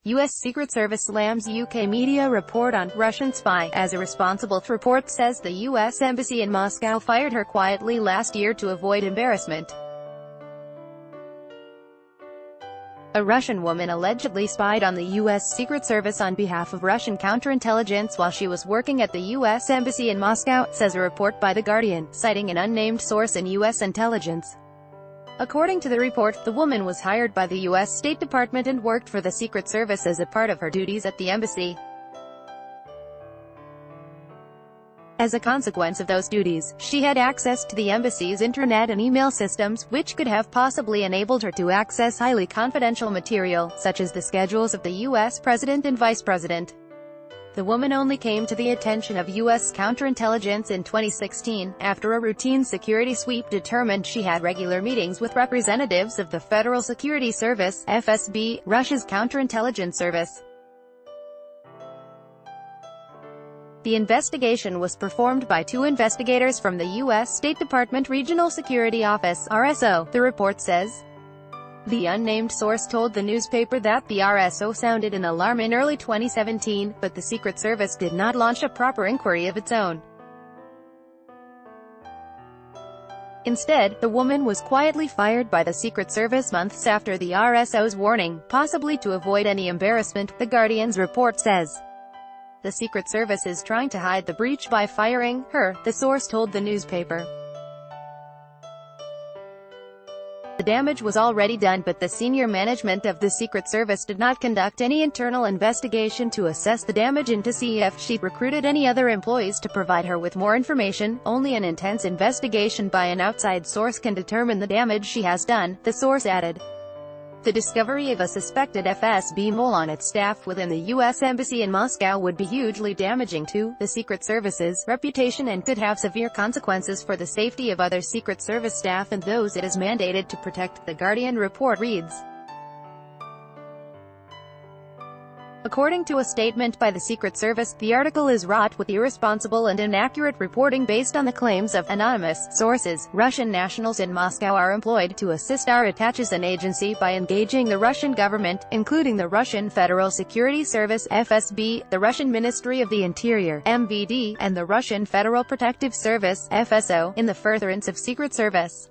U.S. Secret Service slams UK media report on Russian spy, as Irresponsible report says the U.S. Embassy in Moscow fired her quietly last year to avoid embarrassment. A Russian woman allegedly spied on the U.S. Secret Service on behalf of Russian counterintelligence while she was working at the U.S. Embassy in Moscow, says a report by The Guardian, citing an unnamed source in U.S. intelligence. According to the report, the woman was hired by the U.S. State Department and worked for the Secret Service as a part of her duties at the embassy. As a consequence of those duties, she had access to the embassy's intranet and email systems, which could have possibly enabled her to access highly confidential material, such as the schedules of the U.S. President and Vice President. The woman only came to the attention of U.S. counterintelligence in 2016, after a routine security sweep determined she had regular meetings with representatives of the Federal Security Service, FSB, Russia's counterintelligence service. The investigation was performed by two investigators from the U.S. State Department Regional Security Office, RSO, the report says. The unnamed source told the newspaper that the RSO sounded an alarm in early 2017, but the Secret Service did not launch a proper inquiry of its own. Instead, the woman was quietly fired by the Secret Service months after the RSO's warning, possibly to avoid any embarrassment, The Guardian's report says. The Secret Service is trying to hide the breach by firing her, the source told the newspaper. The damage was already done, but the senior management of the Secret Service did not conduct any internal investigation to assess the damage and to see if she recruited any other employees to provide her with more information. Only an intense investigation by an outside source can determine the damage she has done, the source added. The discovery of a suspected FSB mole on its staff within the U.S. Embassy in Moscow would be hugely damaging to the Secret Service's reputation and could have severe consequences for the safety of other Secret Service staff and those it is mandated to protect, The Guardian report reads. According to a statement by the Secret Service, the article is wrought with irresponsible and inaccurate reporting based on the claims of anonymous sources. Russian nationals in Moscow are employed to assist our attaches an agency by engaging the Russian government, including the Russian Federal Security Service (FSB), the Russian Ministry of the Interior (MVD), and the Russian Federal Protective Service (FSO), in the furtherance of Secret Service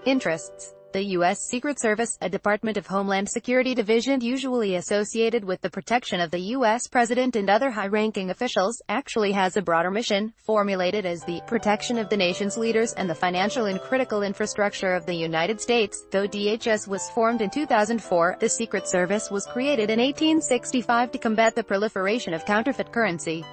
interests. The U.S. Secret Service, a Department of Homeland Security division usually associated with the protection of the U.S. President and other high-ranking officials, actually has a broader mission, formulated as the protection of the nation's leaders and the financial and critical infrastructure of the United States. Though DHS was formed in 2004, the Secret Service was created in 1865 to combat the proliferation of counterfeit currency.